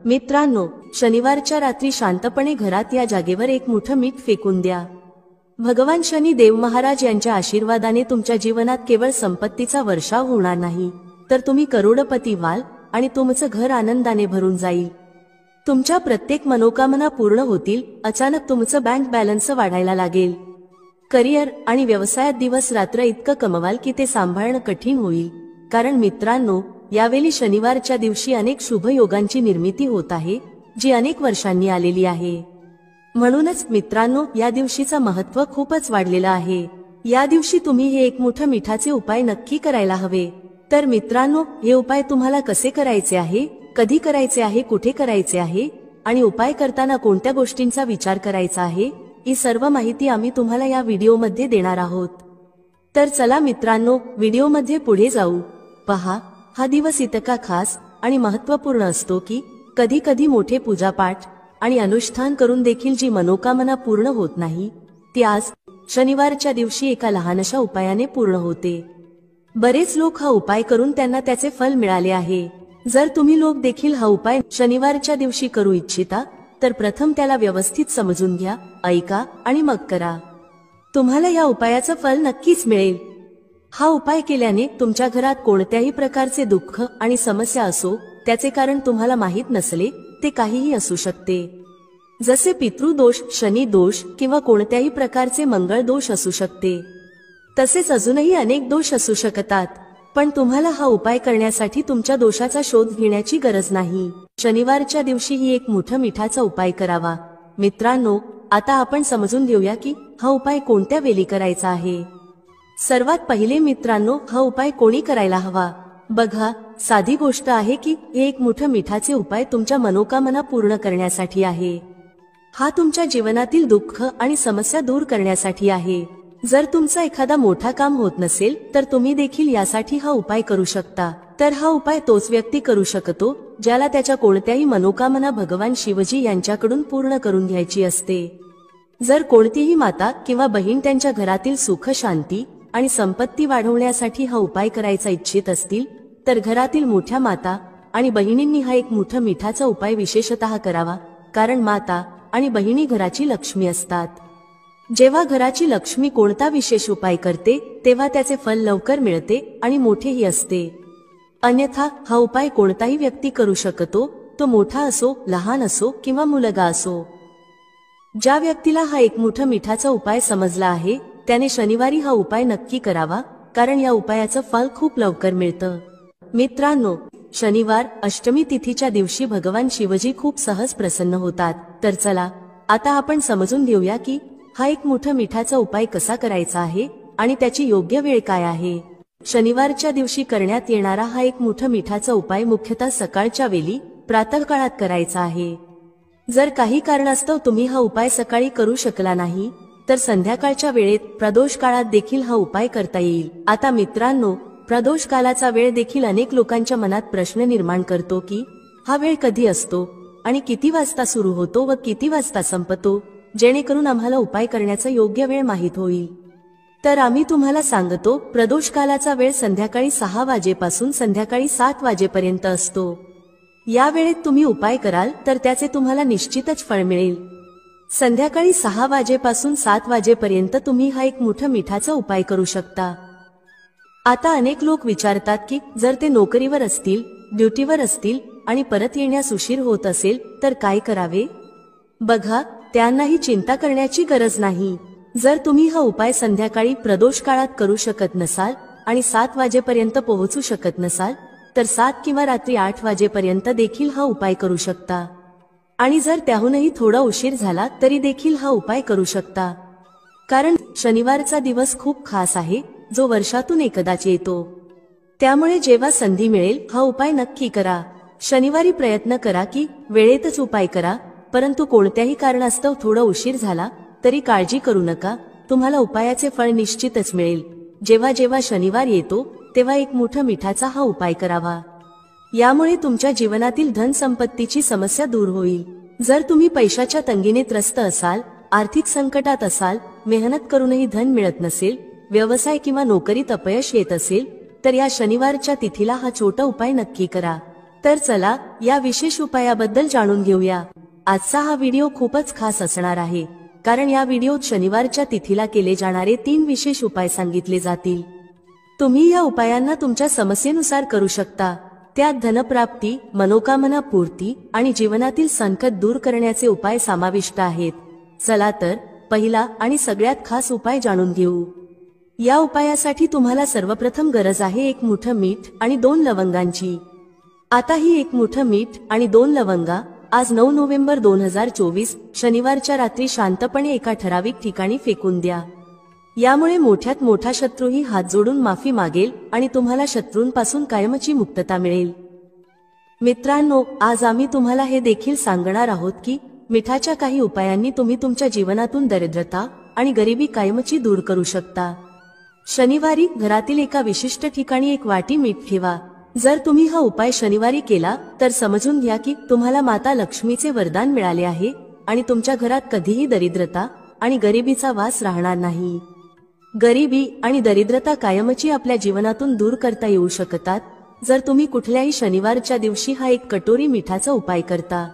मित्रांनो, शनिवारच्या रात्री शांतपणे घरात या जागेवर एक मोठं मीठ फेकून द्या। भगवान शनी देव महाराज यांच्या आशीर्वादाने तुमच्या जीवनात केवळ संपत्तीचा वर्षाव होणार नाही, तर तुम्ही करोडपती व्हाल आणि तुमचं घर आनंदाने भरून जाईल। तुमच्या प्रत्येक मनोकामना पूर्ण होतील। अचानक तुमचं बँक बॅलन्स वाढायला लागेल। करिअर आणि व्यवसायात दिवस रात्र इतकं कमवाल की ते सांभाळणं कठीण होईल। कारण मित्रांनो, यावेळी शनिवारच्या दिवशी अनेक शुभ योगांची निर्मिती होत आहे, जी अनेक वर्षांनी आलेली आहे। म्हणूनच मित्रांनो, या दिवशीचं महत्त्व खूपच वाढलेलं आहे। या दिवशी तुम्ही हे एक मोठं मिठाचे उपाय नक्की करायला हवे। तर मित्रांनो, हे उपाय तुम्हाला कसे करायचे आहे, कधी करायचे आहे, कुठे करायचे आहे आणि उपाय करताना कोणत्या गोष्टींचा विचार करायचा आहे, ही सर्व माहिती आम्ही तुम्हाला या व्हिडिओमध्ये देणार आहोत। तर चला मित्रांनो, व्हिडिओमध्ये पुढे जाऊ। पहा, हा दिवस इतका खास आणि महत्त्वपूर्ण असतो की कधी कधी मोठे पूजापाठ आणि अनुष्ठान करून देखील जी मनोकामना पूर्ण होत नाही, ती आज शनिवारच्या दिवशी एका लहानशा उपायाने पूर्ण होते। बरेच लोक हा उपाय करून त्यांना त्याचे फल मिळाले आहे। जर तुम्ही लोक देखील हा उपाय शनिवारच्या दिवशी करू इच्छिता, तर प्रथम त्याला व्यवस्थित समजून घ्या, ऐका आणि मग करा। तुम्हाला या उपायाचं फल नक्कीच मिळेल। हा उपाय केल्याने तुमच्या घरात कोणत्याही प्रकारचे दुःख आणि समस्या असो, त्याचे कारण तुम्हाला माहीत नसले, ते काहीही असू शकते। जसे पितृदोष, शनी दोष किंवा कोणत्याही प्रकारचे मंगळ दोष असू शकते। तसेच अजूनही अनेक दोष असू शकतात। पण तुम्हाला हा उपाय करण्यासाठी तुमच्या दोषाचा शोध घेण्याची गरज नाही। शनिवारच्या दिवशी ही एक मोठा मिठाचा उपाय करावा। मित्रांनो, आता आपण समजून घेऊया की हा उपाय कोणत्या वेळी करायचा आहे। सर्वात पहिले मित्रांनो, हा उपाय कोणी करायला हवा? बघा, साधी गोष्ट आहे की हे एक मोठं मिठाचे उपाय तुमच्या मनोकामना पूर्ण करण्यासाठी आहे। हा तुमच्या जीवनातील दुःख आणि समस्या दूर करण्यासाठी आहे। जर तुमचा एखादा मोठा काम होत नसेल, तर तुम्ही देखील यासाठी हा उपाय करू शकता। तर हा उपाय तोच व्यक्ती करू शकतो ज्याला त्याच्या कोणत्याही मनोकामना भगवान शिवजी यांच्याकडून पूर्ण करून घ्यायची असते। जर कोणतीही माता किंवा बहीण त्यांच्या घरातील सुख, शांती आणि संपत्ती वाढवण्यासाठी हा उपाय करायचा इच्छित असतील, तर घरातील मोठ्या माता आणि बहिणींनी हा एक मोठा मिठाचा उपाय विशेषतः करावा। कारण माता आणि बहिणी घराची लक्ष्मी असतात। जेव्हा घराची लक्ष्मी कोणता विशेष उपाय करते, तेव्हा त्याचे फल लवकर मिळते आणि मोठेही असते। अन्यथा हा उपाय कोणताही व्यक्ती करू शकतो, तो मोठा असो, लहान असो किंवा मुलगा असो। ज्या व्यक्तीला हा एक मोठा मिठाचा उपाय समजला आहे, त्याने शनिवारी हा उपाय नक्की करावा, कारण या उपायाचं फल खूप लवकर मिळतं। मित्रांनो, शनिवार अष्टमी तिथीच्या दिवशी भगवान शिवजी खूप सहज प्रसन्न होतात। तर चला, आता आपण समजून घेऊया की हा एक मोठा मिठाचा उपाय कसा करायचा आहे आणि त्याची योग्य वेळ काय आहे। शनिवारच्या दिवशी करण्यात येणारा हा एक मोठा मिठाचा उपाय मुख्यतः सकाळच्या वेळी, प्रातःकाळात करायचा आहे। जर काही कारणास्तव तुम्ही हा उपाय सकाळी करू शकला नाही, तर संध्याकाळच्या वेळेत प्रदोष काळात देखील हा उपाय करता येईल। आता मित्रांनो, प्रदोष कालाचा वेळ देखील अनेक लोकांच्या मनात प्रश्न निर्माण करतो की हा वेळ कधी असतो आणि किती वाजता सुरू होतो व किती वाजता संपतो, जेणेकरून आम्हाला उपाय करण्याचा योग्य वेळ माहीत होईल। तर आम्ही तुम्हाला सांगतो, प्रदोष कालाचा वेळ संध्याकाळी 6 वाजेपासून संध्याकाळी 7 वाजेपर्यंत असतो। या वेळेत तुम्ही उपाय कराल तर त्याचे तुम्हाला निश्चितच फळ मिळेल। संध्याकाळी 6 वाजेपासून 7 वाजेपर्यंत तुम्ही हा एक मोठा मिठाचा उपाय करू शकता। आता अनेक लोक विचारतात की जर ते नोकरीवर असतील, ड्युटीवर असतील आणि परत येण्यास उशीर होत असेल, तर काय करावे? बघा, त्यांनाही चिंता करण्याची गरज नाही। जर तुम्ही हा उपाय संध्याकाळी प्रदोष काळात करू शकत नसाल आणि 7 वाजेपर्यंत पोहोचू शकत नसाल, तर 7 किंवा रात्री 8 वाजेपर्यंत देखील हा उपाय करू शकता। आणि जर त्याहूनही थोडा उशीर झाला तरी देखील हा उपाय करू शकता। कारण शनिवारचा दिवस खूप खास आहे, जो वर्षातून एकदाच येतो। त्यामुळे जेव्हा संधी मिळेल, हा उपाय नक्की करा। शनिवारी प्रयत्न करा की वेळेतच उपाय करा, परंतु कोणत्याही कारणास्तव थोडा उशीर झाला तरी काळजी करू नका, तुम्हाला उपायाचे फळ निश्चितच मिळेल। जेव्हा जेव्हा शनिवार येतो, तेव्हा एक मोठा मिठाचा हा उपाय करावा। यामुळे तुमच्या जीवनातील धन संपत्तीची समस्या दूर होईल। जर तुम्ही पैशाच्या तंगीने त्रस्त असाल, आर्थिक संकटात असाल, मेहनत करूनही धन मिळत नसेल, व्यवसाय किंवा नोकरीत अपयश येत असेल, तर या शनिवारच्या तिथीला हा छोटा उपाय नक्की करा। तर चला या विशेष उपायाबद्दल जाणून घेऊया। आजचा हा व्हिडिओ खूपच खास असणार आहे, कारण या व्हिडिओत शनिवारच्या तिथीला केले जाणारे 3 विशेष उपाय सांगितले जातील। तुम्ही या उपायांना तुमच्या समस्येनुसार करू शकता। त्यात धनप्राप्ती, मनोकामना पूर्ती आणि जीवनातील संकट दूर करण्याचे उपाय समाविष्ट आहेत। चला तर पहिला आणि सगळ्यात खास उपाय जाणून घेऊ। या उपायासाठी तुम्हाला सर्वप्रथम गरज आहे 1 मुठं मीठ आणि 2 लवंगांची। आता ही 1 मुठं मीठ आणि 2 लवंगा आज 9 नोव्हेंबर 2024 शनिवारच्या रात्री शांतपणे एका ठराविक ठिकाणी फेकून द्या। यामुळे मोठ्यात मोठा शत्रूही हात जोडून माफी मागेल आणि तुम्हाला शत्रूंपासून कायमची मुक्तता मिळेल। मित्रांनो, आज आम्ही तुम्हाला हे देखील सांगणार आहोत की मिठाच्या काही उपायांनी तुम्ही तुमच्या जीवनातून दरिद्रता आणि गरिबी कायमची दूर करू शकता। शनिवारी घरातील एका विशिष्ट ठिकाणी 1 वाटी मीठ ठेवा। जर तुम्ही हा उपाय शनिवारी केला तर समजून घ्या की तुम्हाला माता लक्ष्मीचे वरदान मिळाले आहे आणि तुमच्या घरात कधीही दरिद्रता आणि गरिबीचा वास राहणार नाही। गरिबी आणि दरिद्रता कायमची आपल्या जीवनातून दूर करता येऊ शकतात जर तुम्ही कुठल्याही शनिवारच्या दिवशी हा 1 कटोरी मिठाचा उपाय करता।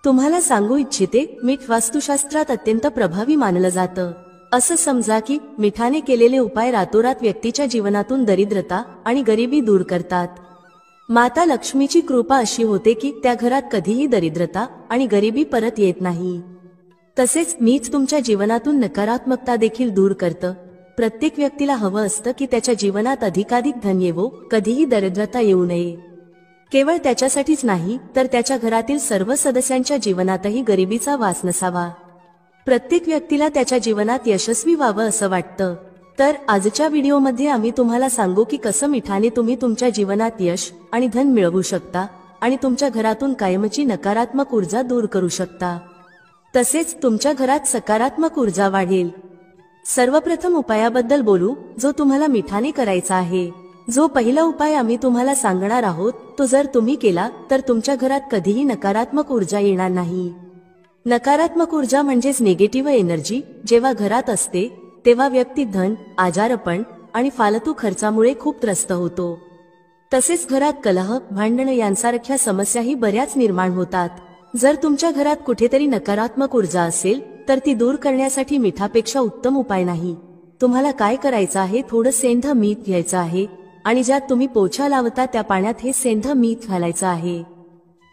तुम्हाला सांगू इच्छिते, मीठ वास्तुशास्त्रात अत्यंत प्रभावी मानलं जातं। असं समजा की मिठाने केलेले उपाय रातोरात व्यक्तीच्या जीवनातून दरिद्रता आणि गरिबी दूर करतात। माता लक्ष्मीची कृपा अशी होते की त्या घरात कधीही दरिद्रता आणि गरिबी परत येत नाही। तसेच मीठ तुमच्या जीवनातून नकारात्मकता देखील दूर करतं। प्रत्येक व्यक्तीला हवं असतं की त्याच्या जीवनात अधिकाधिक धन येवो, कधीही दरिद्रता येऊ नये। केवळ त्याच्यासाठीच नाही तर त्याच्या घरातील सर्व सदस्यांच्या जीवनातही गरिबीचा वास नसावा। प्रत्येक व्यक्तीला त्याच्या जीवनात यशस्वी व्हावं असं वाटतं। तर आजच्या व्हिडिओमध्ये आम्ही तुम्हाला सांगू की कसं मिठाने तुम्ही तुमच्या जीवनात यश आणि धन मिळवू शकता आणि तुमच्या घरातून कायमची नकारात्मक ऊर्जा दूर करू शकता। तसेच तुमच्या घरात सकारात्मक ऊर्जा वाढेल। सर्वप्रथम उपायाबद्दल बोलू जो तुम्हाला मिठाने करायचा आहे। जो पहिला उपाय आम्ही तुम्हाला सांगणार आहोत तो जर तुम्ही केला तर तुमच्या घरात कधीही नकारात्मक ऊर्जा येणार नाही। नकारात्मक ऊर्जा म्हणजेच निगेटिव्ह एनर्जी जेव्हा घरात असते तेव्हा व्यक्ती धन, आजारपण आणि फालतू खर्चामुळे खूप त्रस्त होतो। तसेच घरात कलह, भांडण यांसारख्या समस्याही बऱ्याच निर्माण होतात। जर तुमच्या घरात कुठेतरी नकारात्मक ऊर्जा असेल तर ती दूर करण्यासाठी मिठापेक्षा उत्तम उपाय नाही। तुम्हाला काय करायचं आहे, थोडं सेंध मीठ घ्यायचं आहे आणि ज्यात तुम्ही पोछा लावता त्या पाण्यात हे सेंध मीठ घालायचं आहे।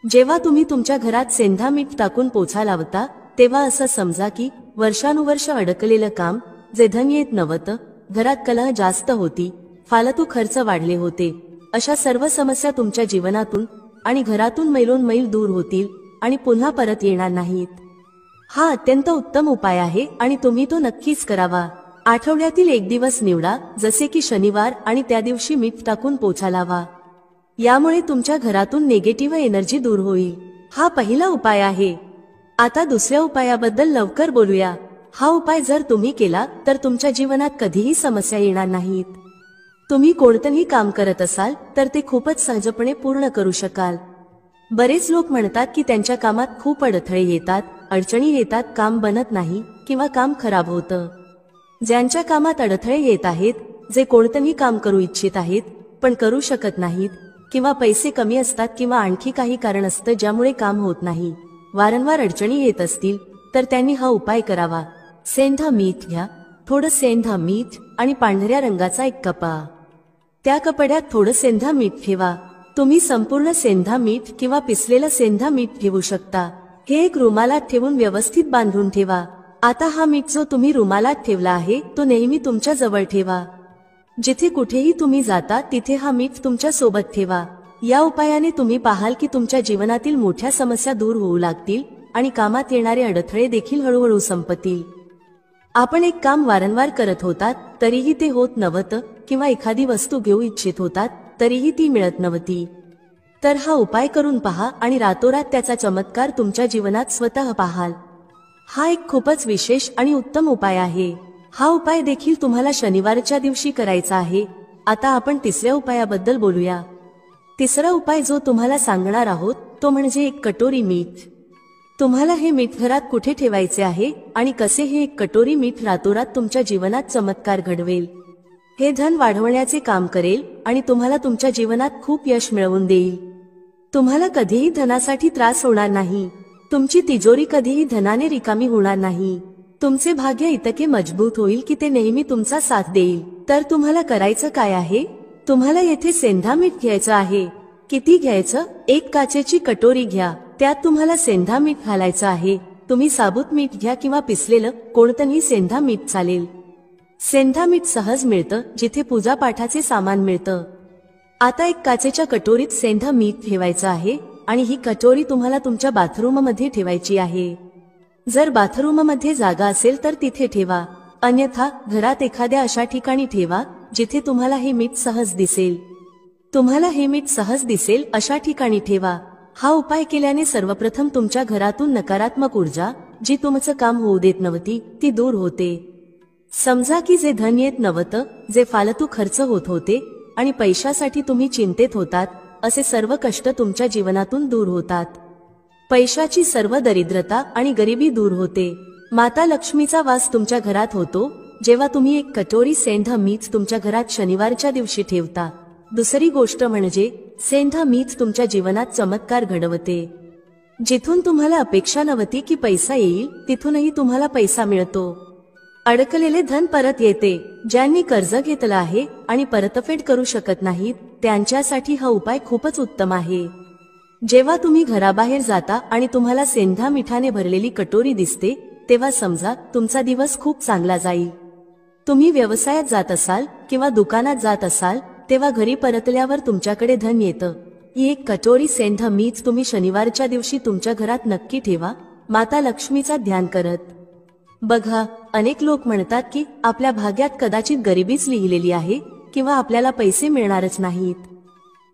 जेव्हा तुम्ही तुमच्या घरात सेंधा मीठ टाकून पोछा लावता तेव्हा असं समजा की वर्षानुवर्ष अडकलेलं काम, जे धन येत नव्हतं, घरात कलह जास्त होती, फालतू खर्च वाढले होते, अशा सर्व समस्या तुमच्या जीवनातून आणि घरातून मैलोन मैल दूर होतील आणि पुन्हा परत येणार नाहीत। हा अत्यंत उत्तम उपाय आहे आणि तुम्ही तो नक्कीच करावा। आठवड्यातील 1 दिवस निवडा, जसे की शनिवार, आणि त्या दिवशी मीठ टाकून पोछा लावा। यामुळे तुमच्या घरातून निगेटिव्ह एनर्जी दूर होईल। हा पहिला उपाय आहे। आता दुसऱ्या उपायाबद्दल लवकर बोलूया। हा उपाय जर तुम्ही केला तर तुमच्या जीवनात कधीही समस्या येणार नाहीत। तुम्ही कोणतंही काम करत असाल तर ते खूपच सहजपणे पूर्ण करू शकाल। बरेच लोक म्हणतात की त्यांच्या कामात खूप अडथळे येतात, अडचणी येतात, काम बनत नाही किंवा काम खराब होतं। ज्यांच्या कामात अडथळे येत आहेत, जे कोणतंही काम करू इच्छित आहेत पण करू शकत नाहीत, किंवा पैसे कमी असतात किंवा आणखी काही कारण असतं ज्यामुळे काम होत नाही, वारंवार अडचणी येत असतील तर त्यांनी हा उपाय करावा। सेंधा मीठ घ्या, थोडं सेंधा मीठ आणि पांढऱ्या रंगाचा 1 कपडा। त्या कपड्यात थोडं सेंधा मीठ ठेवा। तुम्ही संपूर्ण सेंधा मीठ किंवा पिसलेलं सेंधा मीठ ठेवू शकता। हे 1 रुमालात ठेवून व्यवस्थित बांधून ठेवा। आता हा मीठ जो तुम्ही रुमालात ठेवला आहे तो नेहमी तुमच्या जवळ ठेवा। जिथे कुठेही तुम्ही जाता तिथे हा मीठ तुमच्या सोबत ठेवा। या उपायाने तुम्ही पाहाल की तुमच्या जीवनातील मोठ्या समस्या दूर होऊ लागतील आणि कामात येणारे अडथळे देखील हळूहळू संपतील। आपण एक काम वारंवार करत होतात तरीही ते होत नव्हतं, किंवा एखादी वस्तू घेऊ इच्छित होतात तरीही ती मिळत नव्हती, तर हा उपाय करून पहा आणि रातोरात त्याचा चमत्कार तुमच्या जीवनात स्वतः पाहाल। हा एक खूपच विशेष आणि उत्तम उपाय आहे। हा उपाय देखील तुम्हाला शनिवारच्या दिवशी करायचा आहे। आता आपण तिसऱ्या उपायाबद्दल बोलूया। तिसरा उपाय जो तुम्हाला सांगणार आहोत तो म्हणजे 1 कटोरी मीठ। तुम्हाला हे मीठ घरात कुठे ठेवायचे आहे आणि कसे हे 1 कटोरी मीठ रातोरात तुमच्या जीवनात चमत्कार घडवेल। हे धन वाढवण्याचे काम करेल आणि तुम्हाला तुमच्या जीवनात खूप यश मिळवून देईल। तुम्हाला कधीही धनासाठी त्रास होणार नाही. तुमची तिजोरी कधीही धनाने रिकामी होणार नाही. तुमचे भाग्य इतके मजबूत होईल की ते नेहमी तुमचा साथ देईल. तर तुम्हाला करायचं काय आहे? तुम्हाला येथे सेंधा मीठ घ्यायचं आहे. किती घ्यायचं? 1 काचेची कटोरी घ्या. त्यात तुम्हाला सेंधा मीठ घालायचं आहे. तुम्ही साबूत मीठ घ्या किंवा पिसलेलं कोणतंही सेंधा मीठ चालेल. सेंधा मीठ सहज मिळतं जिथे पूजा पाठाचे सामान मिळतं. आता 1 काचेच्या कटोरीत सेंधा मीठ ठेवायचं आहे आणि ही कटोरी तुम्हाला तुमच्या बाथरूम मध्ये ठेवायची आहे. जर बाथरूम मध्ये जागा असेल तर तिथे ठेवा, अन्यथा घरात एखाद्या अशा ठिकाणी ठेवा जिथे तुम्हाला हे मीठ सहज दिसेल. तुम्हाला हे मीठ सहज दिसेल अशा ठिकाणी ठेवा. हा उपाय केल्याने सर्वप्रथम तुमच्या घरातून नकारात्मक ऊर्जा जी तुमचं काम होऊ देत नव्हती ती दूर होते. समजा की जे धन येत नव्हतं, जे फालतू खर्च होत होते आणि पैशासाठी तुम्ही चिंतेत होतात, असे सर्व कष्ट तुमच्या जीवनातून दूर होतात. पैशाची सर्व दरिद्रता आणि गरिबी दूर होते. माता लक्ष्मीचा वास तुमच्या घरात होतो जेव्हा तुम्ही 1 कटोरी सेंधा मीठ तुमच्या घरात शनिवारच्या दिवशी ठेवता. दुसरी गोष्ट म्हणजे सेंधा मीठ तुमच्या जीवनात चमत्कार घडवते. जिथून तुम्हाला अपेक्षा नव्हती की पैसा येईल तिथूनही तुम्हाला पैसा मिळतो. अडकलेले धन परत येते. ज्यांनी कर्ज घेतलं आहे आणि परतफेड करू शकत नाहीत त्यांच्यासाठी हा उपाय खूपच उत्तम आहे. जेव्हा तुम्ही घराबाहेर जाता आणि तुम्हाला सेंधा मिठाने भरलेली कटोरी दिसते तेव्हा समजा तुमचा दिवस खूप चांगला जाईल. तुम्ही व्यवसायात जात असाल किंवा दुकानात जात असाल तेव्हा घरी परतल्यावर तुमच्याकडे धन येतं. ही 1 कटोरी सेंधा मीठ तुम्ही शनिवारच्या दिवशी तुमच्या घरात नक्की ठेवा, माता लक्ष्मीचा ध्यान करत. बघा, अनेक लोक म्हणतात की आपल्या भाग्यात कदाचित गरिबीच लिहिलेली आहे किंवा आपल्याला पैसे मिळणारच नाहीत.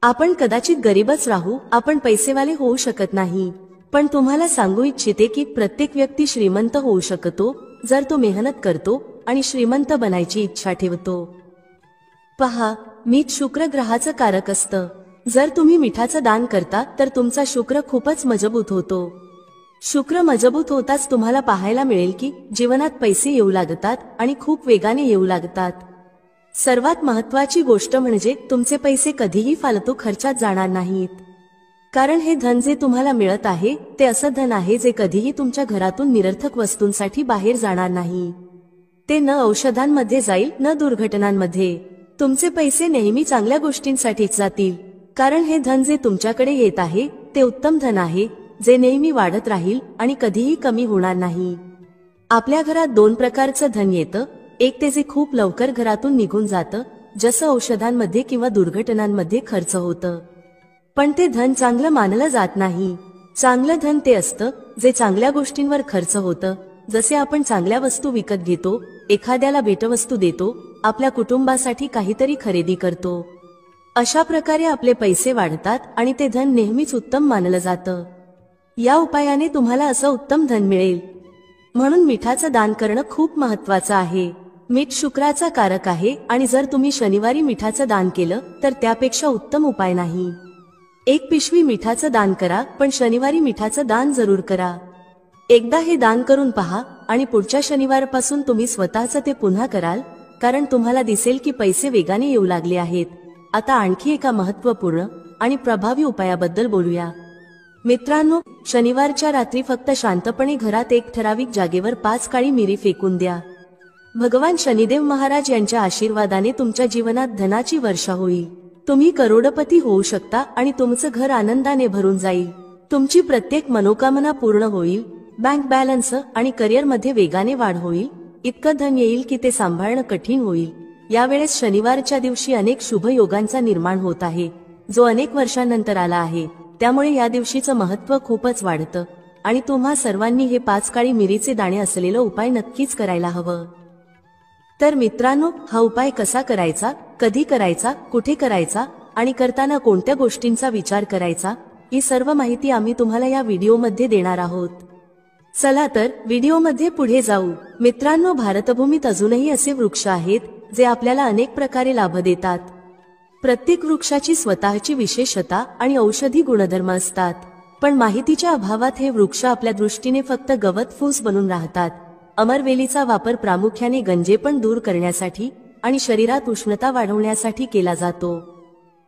आपण कदाचित गरीबच राहू, आपण पैसेवाले होऊ शकत नाही. पण तुम्हाला सांगू इच्छिते की प्रत्येक व्यक्ती श्रीमंत होऊ शकतो जर तो मेहनत करतो आणि श्रीमंत बनायची इच्छा ठेवतो. पहा, मीठ शुक्र ग्रहाचं कारक असतं. जर तुम्ही मिठाचं दान करता तर तुमचा शुक्र खूपच मजबूत होतो. शुक्र मजबूत होताच तुम्हाला पाहायला मिळेल की जीवनात पैसे येऊ लागतात आणि खूप वेगाने येऊ लागतात. सर्वात महत्त्वाची गोष्ट म्हणजे तुमचे पैसे कधीही फालतू खर्चात जाणार नाहीत. कारण हे धन जे तुम्हाला मिळत आहे ते असं धन आहे जे कधीही तुमच्या घरातून निरर्थक वस्तूंसाठी बाहेर जाणार नाही. ते न औषधांमध्ये जाईल न दुर्घटनांमध्ये. तुमचे पैसे नेहमी चांगल्या गोष्टींसाठीच जातील. कारण हे धन जे तुमच्याकडे येत आहे ते उत्तम धन आहे जे नेहमी वाढत राहील आणि कधीही कमी होणार नाही. आपल्या घरात 2 प्रकारचं धन येतं. एक ते जे खूप लवकर घरातून निघून जातं, जसं औषधांमध्ये किंवा दुर्घटनांमध्ये खर्च होतं. पण ते धन चांगलं मानलं जात नाही. चांगलं धन ते असतं जे चांगल्या गोष्टींवर खर्च होतं. जसे आपण चांगल्या वस्तू विकत घेतो, एखाद्याला भेटवस्तू देतो, आपल्या कुटुंबासाठी काहीतरी खरेदी करतो. अशा प्रकारे आपले पैसे वाढतात आणि ते धन नेहमीच उत्तम मानलं जातं. या उपायाने तुम्हाला असं उत्तम धन मिळेल. म्हणून मिठाचं दान करणं खूप महत्त्वाचं आहे. मीठ शुक्राचा कारक आहे आणि जर तुम्ही शनिवारी मिठाचं दान केलं तर त्यापेक्षा उत्तम उपाय नाही. 1 पिशवी मिठाचं दान करा, पण शनिवारी मिठाचं दान जरूर करा. एकदा हे दान करून पहा आणि पुढच्या शनिवारपासून तुम्ही स्वतःचं ते पुन्हा कराल, कारण तुम्हाला दिसेल की पैसे वेगाने येऊ लागले आहेत. आता आणखी एका महत्त्वपूर्ण आणि प्रभावी उपायाबद्दल बोलूया. मित्रांनो, शनिवारच्या रात्री फक्त शांतपणे घरात एक ठराविक जागेवर 5 काळी मिरी फेकून द्या. भगवान शनिदेव महाराज यांच्या आशीर्वादाने तुमच्या जीवनात धनाची वर्षा होईल. तुम्ही करोडपती होऊ शकता आणि तुमचं घर आनंदाने भरून जाईल. तुमची प्रत्येक मनोकामना पूर्ण होईल. बँक बॅलन्स आणि करिअरमध्ये वेगाने वाढ होईल. इतकं धन येईल की ते सांभाळणं कठीण होईल. यावेळेस शनिवारच्या दिवशी अनेक शुभ योगांचा निर्माण होत आहे, जो अनेक वर्षांनंतर आला आहे. त्यामुळे या दिवशीचं महत्त्व खूपच वाढतं आणि तुम्हा सर्वांनी हे 5 काळी मिरीचे दाणे असलेला उपाय नक्कीच करायला हवं. तर मित्रांनो, हा उपाय कसा करायचा, कधी करायचा, कुठे करायचा आणि करताना कोणत्या गोष्टींचा विचार करायचा, ही सर्व माहिती आम्ही तुम्हाला या व्हिडिओमध्ये देणार आहोत. चला तर व्हिडिओमध्ये पुढे जाऊ. मित्रांनो, भारतभूमीत अजूनही असे वृक्ष आहेत जे आपल्याला अनेक प्रकारे लाभ देतात. प्रत्येक वृक्षाची स्वतःची विशेषता आणि औषधी गुणधर्म असतात. पण माहितीच्या अभावात हे वृक्ष आपल्या दृष्टीने फक्त गवत फूस बनून राहतात. अमरवेलीचा वापर प्रामुख्याने गंजेपण दूर करण्यासाठी आणि शरीरात उष्णता वाढवण्यासाठी केला जातो.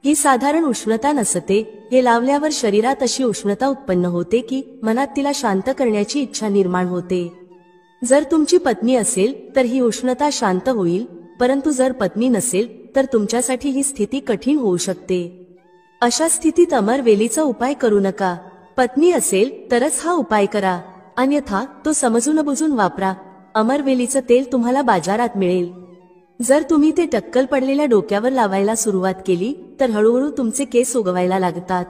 ही साधारण उष्णता नसते, हे लावल्यावर शरीरात अशी उष्णता उत्पन्न होते की मनात तिला शांत करण्याची इच्छा निर्माण होते. जर तुमची पत्नी असेल तर ही उष्णता शांत होईल, परंतु जर पत्नी नसेल तर तुमच्यासाठी ही स्थिती कठीण होऊ शकते. अशा स्थितीत अमरवेलीचा उपाय करू नका. पत्नी असेल तरच हा उपाय करा, अन्यथा तो समजून बुजून वापरा. अमरवेलीचं तेल तुम्हाला बाजारात मिळेल. जर तुम्ही ते टक्कल पडलेल्या डोक्यावर लावायला सुरुवात केली तर हळूहळू तुमचे केस उगवायला लागतात.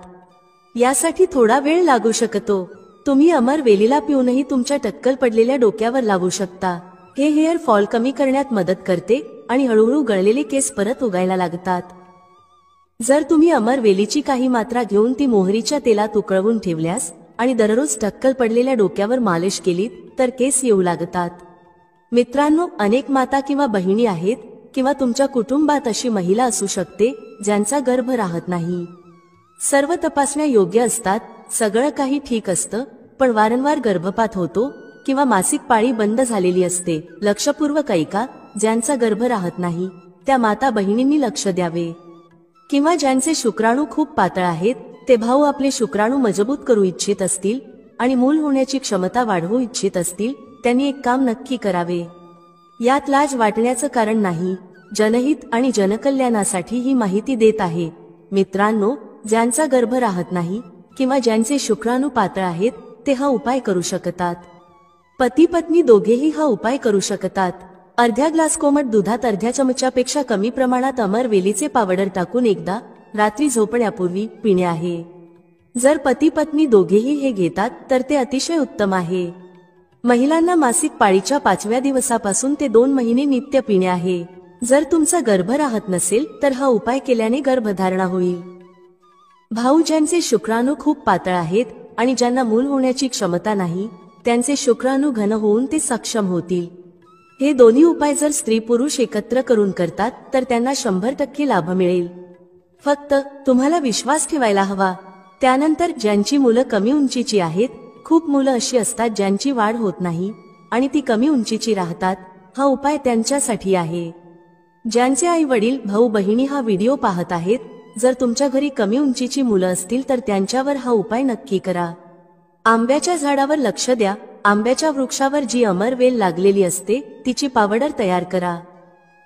यासाठी थोडा वेळ लागू शकतो. तुम्ही अमरवेलीला पिऊनही तुमच्या टक्कल पडलेल्या डोक्यावर लावू शकता. हे हेअर फॉल कमी करण्यात मदत करते आणि हळूहळू गळलेले केस परत उगायला लागतात. जर तुम्ही अमरवेलीची काही मात्रा घेऊन ती मोहरीच्या तेलात उकळवून ठेवल्यास आणि दररोज टक्कल पडलेल्या डोक्यावर मालिश केलीत तर केस येऊ लागतात. मित्रांनो, अनेक माता किंवा बहिणी आहेत किंवा तुमच्या कुटुंबात अशी महिला असू शकते ज्यांचा गर्भ राहत नाही. सर्व तपासण्या योग्य असतात, सगळं काही ठीक असतं, पण वारंवार गर्भपात होतो किंवा मासिक पाळी बंद झालेली असते. लक्षपूर्वक ऐका, ज्यांचा गर्भ राहत नाही त्या माता बहिणींनी लक्ष द्यावे. किंवा ज्यांचे शुक्राणू खूप पातळ आहेत, ते भाऊ आपले शुक्राणू मजबूत करू इच्छित असतील आणि मूल होण्याची क्षमता वाढवू इच्छित असतील, त्यांनी एक काम नक्की करावे. यात लाज वाटण्याचं कारण नाही. जनहित आणि जनकल्याणासाठी ही माहिती देत आहे. मित्रांनो, ज्यांचा गर्भ राहत नाही किंवा ज्यांचे शुक्राणू पातळ आहेत ते हा उपाय करू शकतात. पती पत्नी दोघेही हा उपाय करू शकतात. अर्ध्या ग्लास कोमट दुधात अर्ध्या चमच्यापेक्षा कमी प्रमाणात अमरवेलीचे पावडर टाकून एकदा रात्री झोपण्यापूर्वी पिणे आहे. जर पती पत्नी दोघेही हे घेतात तर ते अतिशय उत्तम आहे. महिलांना मासिक पाळीच्या 5व्या दिवसापासून ते 2 महिने नित्य पिणे आहे. जर तुमचा गर्भ राहत नसेल तर हा उपाय केल्याने गर्भधारणा होईल. भाऊ ज्यांचे शुक्राणू खूप पातळ आहेत आणि ज्यांना मूल होण्याची क्षमता नाही, त्यांचे शुक्राणू घन होऊन ते सक्षम होतील. हे दोन्ही उपाय जर स्त्री पुरुष एकत्र करून करतात तर त्यांना 100% लाभ मिळेल. फक्त तुम्हाला विश्वास ठेवायला हवा. त्यानंतर ज्यांची मुलं कमी उंचीची आहेत, खूप मुलं अशी असतात ज्यांची वाढ होत नाही आणि ती कमी उंचीची राहतात, हा उपाय त्यांच्यासाठी आहे. ज्यांचे आई वडील भाऊ बहिणी हा व्हिडिओ पाहत आहेत, जर तुमच्या घरी कमी उंचीची मुलं असतील तर त्यांच्यावर हा उपाय नक्की करा. आंब्याच्या झाडावर लक्ष द्या. आंब्याच्या वृक्षावर जी अमरवेल लागलेली असते तिची पावडर तयार करा.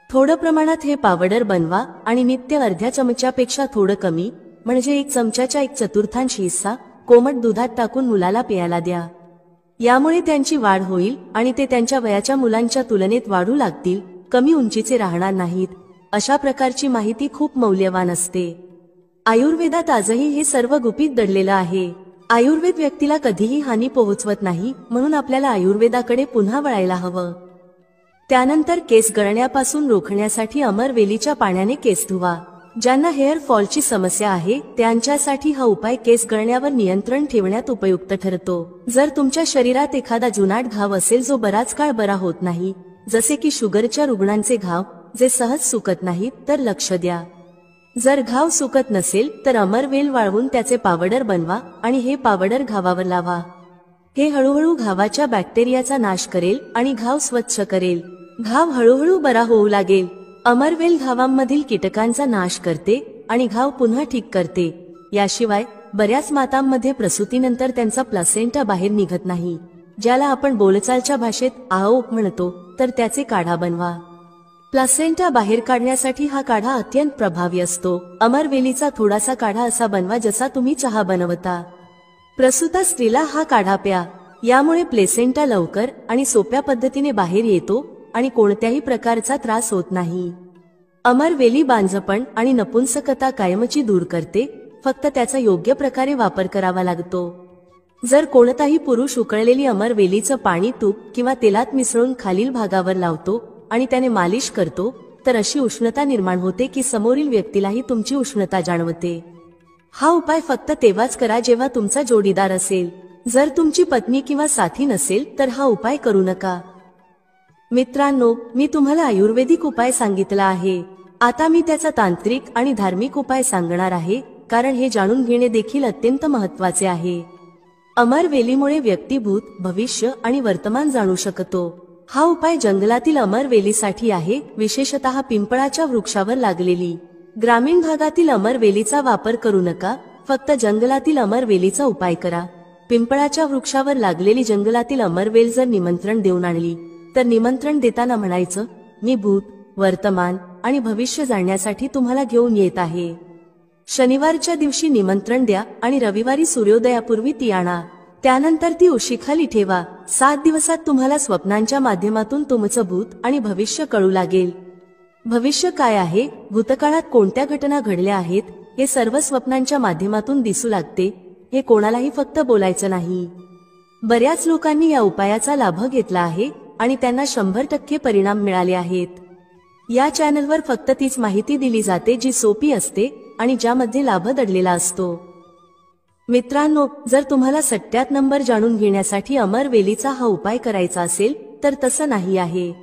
थोडं प्रमाणात हे पावडर बनवा आणि नित्य अर्ध्या चमच्यापेक्षा थोडं कमी, म्हणजे 1 चमच्याचा 1/4 हिस्सा कोमट दुधात टाकून मुलाला प्यायला द्या. यामुळे त्यांची वाढ होईल आणि ते त्यांच्या वयाच्या मुलांच्या तुलनेत वाढू लागतील, कमी उंचीचे राहणार नाहीत. अशा प्रकारची माहिती खूप मौल्यवान असते. आयुर्वेदात आजही हे सर्व गुपित दडलेलं आहे. आयुर्वेद व्यक्तीला कधीही हानी पोहोचवत नाही, म्हणून आपल्याला आयुर्वेदाकडे पुन्हा वळायला हवं. त्यानंतर केस गळण्यापासून रोखण्यासाठी अमरवेलीच्या पाण्याने केस धुवा. ज्यांना हेअर फॉलची समस्या आहे त्यांच्यासाठी हा उपाय केस गळण्यावर नियंत्रण ठेवण्यात उपयुक्त ठरतो. जर तुमच्या शरीरात एखादा जुनाट घाव असेल जो बराच काळ बरा होत नाही, जसे की शुगरच्या रुग्णांचे घाव जे सहज सुकत नाहीत, तर लक्ष द्या. जर घाव सुकत नसेल तर अमरवेल वाळवून त्याचे पावडर बनवा आणि हे पावडर घावावर लावा. हे हळूहळू घावाच्या बॅक्टेरियाचा नाश करेल आणि घाव स्वच्छ करेल. घाव हळूहळू बरा होऊ लागेल. अमरवेल घावांमधील कीटकांचा नाश करते आणि घाव पुन्हा ठीक करते. याशिवाय बऱ्याच मातांमध्ये प्रसूतीनंतर त्यांचा प्लासेंटा बाहेर निघत नाही, ज्याला आपण बोलचालच्या भाषेत आओ म्हणतो, तर त्याचे काढा बनवा. प्लासेंटा बाहेर काढण्यासाठी हा काढा अत्यंत प्रभावी असतो. अमरवेलीचा थोडासा काढा असा बनवा जसा तुम्ही चहा बनवता. प्रसूता स्त्रीला हा काढा प्या. यामुळे प्लेसेंटा लवकर आणि सोप्या पद्धतीने बाहेर येतो आणि कोणत्याही प्रकारचा त्रास होत नाही. अमरवेली बांझपण आणि नपुंसकता कायमची दूर करते, फक्त त्याचा योग्य प्रकारे वापर करावा लागतो. जर कोणताही पुरुष उकळलेली अमरवेलीचं पाणी तूप किंवा तेलात मिसळून खालील भागावर लावतो आणि त्याने मालिश करतो, तर अशी उष्णता निर्माण होते की समोरील व्यक्तीलाही तुमची उष्णता जाणवते. हा उपाय फक्त तेव्हाच करा जेव्हा तुमचा जोडीदार असेल. जर तुमची पत्नी किंवा साथी नसेल तर हा उपाय करू नका. मित्रांनो, मी तुम्हाला आयुर्वेदिक उपाय सांगितला आहे. आता मी त्याचा तांत्रिक आणि धार्मिक उपाय सांगणार आहे, कारण हे जाणून घेणे देखील अत्यंत महत्त्वाचे आहे. अमरवेलीमुळे व्यक्ती भूत, भविष्य आणि वर्तमान जाणू शकतो. हा उपाय जंगलातील अमरवेलीसाठी आहे, विशेषतः पिंपळाच्या वृक्षावर लागलेली. ग्रामीण भागातील अमरवेलीचा वापर करू नका, फक्त जंगलातील अमरवेलीचा उपाय करा. पिंपळाच्या वृक्षावर लागलेली जंगलातील अमरवेल जर निमंत्रण देऊन आणली तर निमंत्रण देताना म्हणायचं, मी भूत, वर्तमान आणि भविष्य जाणण्यासाठी तुम्हाला घेऊन येत आहे. शनिवारच्या दिवशी निमंत्रण द्या आणि रविवारी सूर्योदयापूर्वी ती आणा. त्यानंतर ती उशीखाली ठेवा. 7 दिवसात तुम्हाला स्वप्नांच्या माध्यमातून तुमचं भूत आणि भविष्य कळू लागेल. भविष्य काय आहे, भूतकाळात कोणत्या घटना घडल्या आहेत, हे सर्व स्वप्नांच्या माध्यमातून दिसू लागते. हे कोणालाही फक्त बोलायचं नाही. बऱ्याच लोकांनी या उपायाचा लाभ घेतला आहे आणि त्यांना 100% परिणाम मिळाले आहेत. या चॅनलवर फक्त तीच माहिती दिली जाते जी सोपी असते आणि ज्यामध्ये लाभ दडलेला असतो. मित्रांनो, जर तुम्हाला सट्ट्यात नंबर जाणून घेण्यासाठी अमरवेलीचा हा उपाय करायचा असेल तर तसं नाही आहे.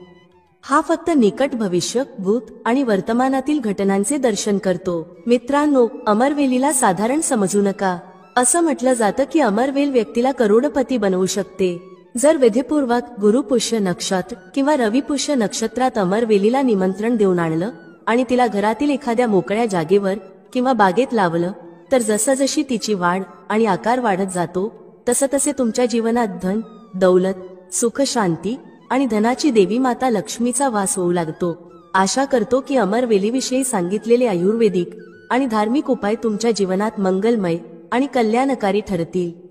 हा फक्त निकट भविष्य, भूत आणि वर्तमानातील घटनांचे दर्शन करतो. मित्रांनो, अमरवेलीला साधारण समजू नका. असं म्हटलं जातं की अमरवेल व्यक्तीला करोडपती बनवू शकते. जर विधीपूर्वक गुरुपुष्य नक्षत्र किंवा रविपुष्य नक्षत्रात अमरवेलीला निमंत्रण देऊन आणलं आणि तिला घरातील एखाद्या मोकळ्या जागेवर किंवा बागेत लावलं तर जसजशी तिची वाढ आणि आकार वाढत जातो तसतसे तुमच्या जीवनात धन, दौलत, सुख, शांती आणि धनाची देवी माता लक्ष्मीचा वास होऊ लागतो. आशा करतो की अमरवेलीविषयी सांगितलेले आयुर्वेदिक आणि धार्मिक उपाय तुमच्या जीवनात मंगलमय आणि कल्याणकारी ठरतील.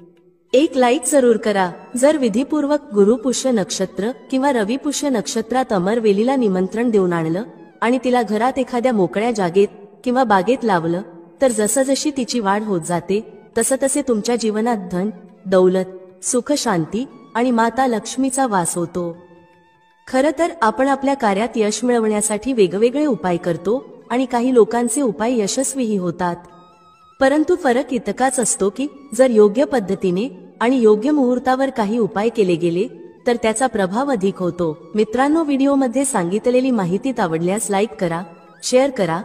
एक लाईक जरूर करा. जर विधीपूर्वक गुरुपुष्य नक्षत्र किंवा रविपुष्य नक्षत्रात अमरवेलीला निमंत्रण देऊन आणलं आणि तिला घरात एखाद्या मोकळ्या जागेत किंवा बागेत लावलं तर जसजशी तिची वाढ होत जाते तसतसे तुमच्या जीवनात धन, दौलत, सुख, शांती आणि माता लक्ष्मीचा वास होतो. खरं तर आपण आपल्या कार्यात यश मिळवण्यासाठी वेगवेगळे उपाय करतो आणि काही लोकांचे उपाय यशस्वीही होतात. परंतु फरक इतकाच असतो की जर योग्य पद्धतीने आणि योग्य मुहूर्तावर काही उपाय केले गेले तर त्याचा प्रभाव अधिक होतो. मित्रांनो, व्हिडिओमध्ये सांगितलेली माहिती आवडल्यास लाईक करा, शेअर करा.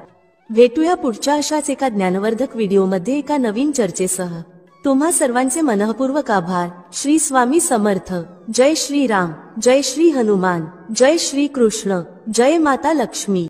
भेटूया पुढच्या अशाच एका ज्ञानवर्धक व्हिडिओमध्ये एका नवीन चर्चेसह. तुम्हा सर्वांचे मनःपूर्वक आभार. श्री स्वामी समर्थ. जय श्री राम, जय श्री हनुमान, जय श्री कृष्ण, जय माता लक्ष्मी.